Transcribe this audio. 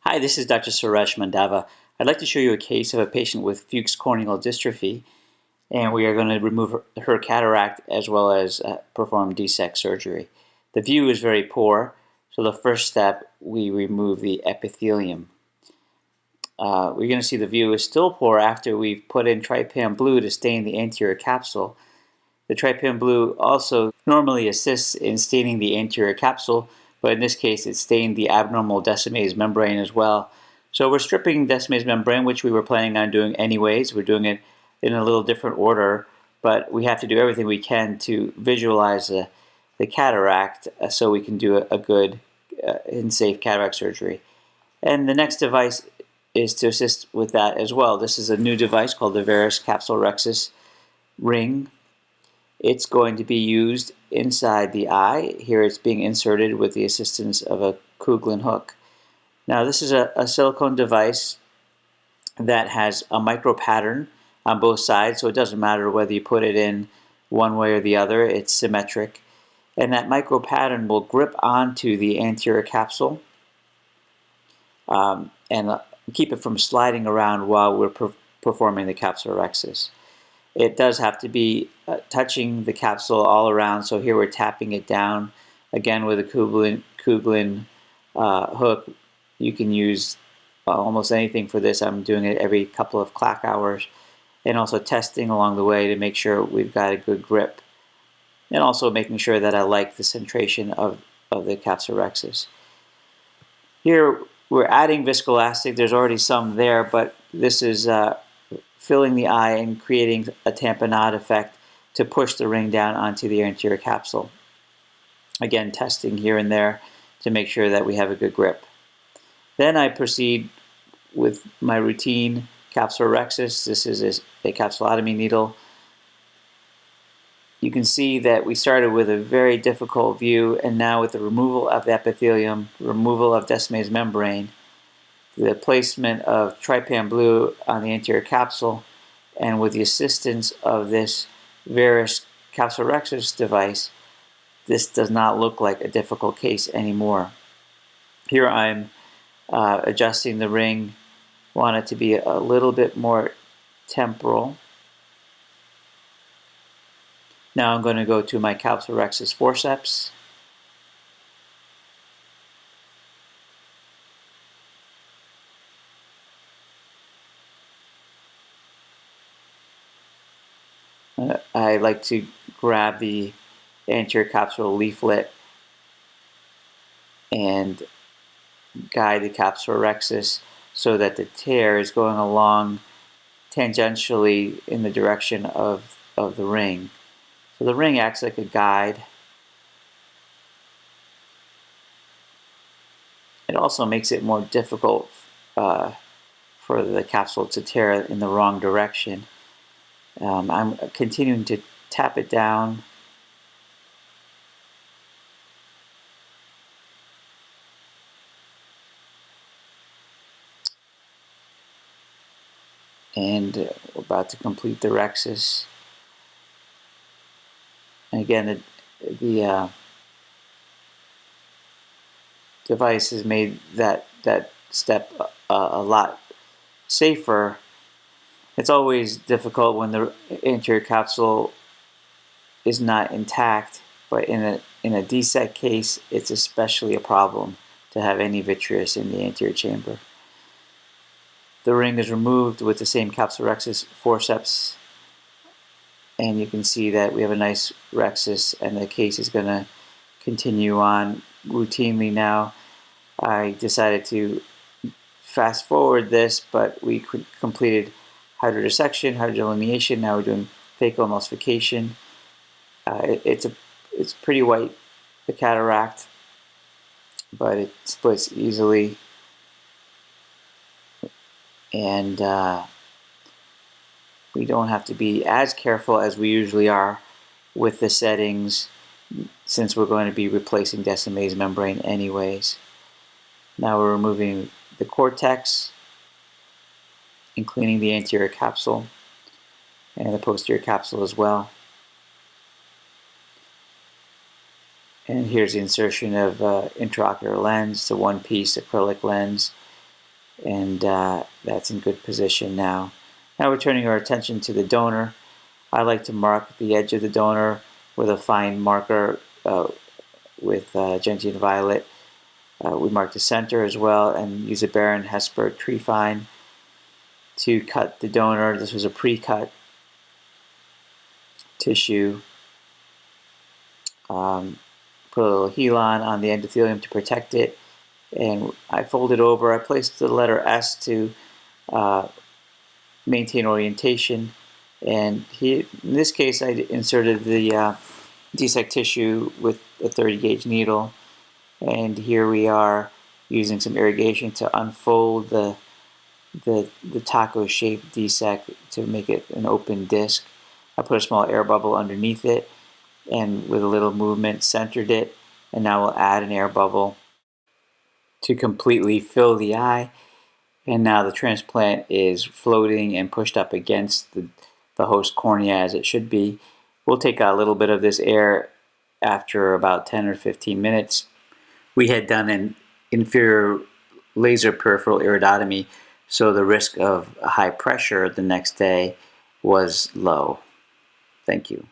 Hi, this is Dr. Suresh Mandava. I'd like to show you a case of a patient with Fuchs corneal dystrophy, and we are going to remove her cataract as well as perform DSEK surgery. The view is very poor, so the first step, we remove the epithelium. We're going to see the view is still poor after we've put in trypan blue to stain the anterior capsule. The trypan blue also normally assists in staining the anterior capsule, but in this case it stained the abnormal Descemet's membrane as well. So we're stripping Descemet's membrane, which we were planning on doing anyways. We're doing it in a little different order, but we have to do everything we can to visualize the cataract so we can do a good and safe cataract surgery. And the next device is to assist with that as well. This is a new device called the Veris capsulorhexis ring. It's going to be used inside the eye. Here it's being inserted with the assistance of a Kugeln hook. Now this is a silicone device that has a micro pattern on both sides, so it doesn't matter whether you put it in one way or the other, it's symmetric. And that micro pattern will grip onto the anterior capsule and keep it from sliding around while we're performing the capsulorhexis. It does have to be touching the capsule all around, so here we're tapping it down. Again, with a Kugeln hook, you can use almost anything for this. I'm doing it every couple of clock hours, and also testing along the way to make sure we've got a good grip, and also making sure that I like the centration of the capsulorhexis. Here we're adding viscoelastic. There's already some there, but this is filling the eye and creating a tamponade effect to push the ring down onto the anterior capsule. Again, testing here and there to make sure that we have a good grip. Then I proceed with my routine capsulorhexis. This is a capsulotomy needle. You can see that we started with a very difficult view, and now with the removal of the epithelium, removal of Descemet's membrane, the placement of trypan blue on the anterior capsule, and with the assistance of this Veris capsulorhexis device, this does not look like a difficult case anymore. Here I'm adjusting the ring, want it to be a little bit more temporal. Now I'm going to go to my capsulorhexis forceps. I like to grab the anterior capsular leaflet and guide the capsulorhexis so that the tear is going along tangentially in the direction of the ring. So the ring acts like a guide. It also makes it more difficult for the capsule to tear in the wrong direction. I'm continuing to tap it down. And we're about to complete the rhexis. And again, the device has made that step a lot safer. It's always difficult when the anterior capsule is not intact, but in a DSEK case, it's especially a problem to have any vitreous in the anterior chamber. The ring is removed with the same capsulorhexis forceps, and you can see that we have a nice rhexis, and the case is going to continue on routinely now. I decided to fast forward this, but we completed hydrodissection, hydrodelineation. Now we're doing phacoemulsification. It's pretty white, the cataract, but it splits easily, and we don't have to be as careful as we usually are with the settings, since we're going to be replacing Descemet's membrane anyways. Now we're removing the cortex and cleaning the anterior capsule and the posterior capsule as well. And here's the insertion of intraocular lens, the one-piece acrylic lens. and that's in good position now. Now we're turning our attention to the donor. I like to mark the edge of the donor with a fine marker with gentian violet. We mark the center as well and use a Baron Hesper tree fine to cut the donor. This was a pre-cut tissue. Put a little Helon on the endothelium to protect it, and I folded over. I placed the letter S to maintain orientation, and in this case I inserted the DSEK tissue with a 30 gauge needle, and here we are using some irrigation to unfold the taco shaped DSEK to make it an open disc. I put a small air bubble underneath it and with a little movement centered it, and now we'll add an air bubble to completely fill the eye, and now the transplant is floating and pushed up against the host cornea as it should be. We'll take a little bit of this air after about 10 or 15 minutes. We had done an inferior laser peripheral iridotomy, so the risk of high pressure the next day was low. Thank you.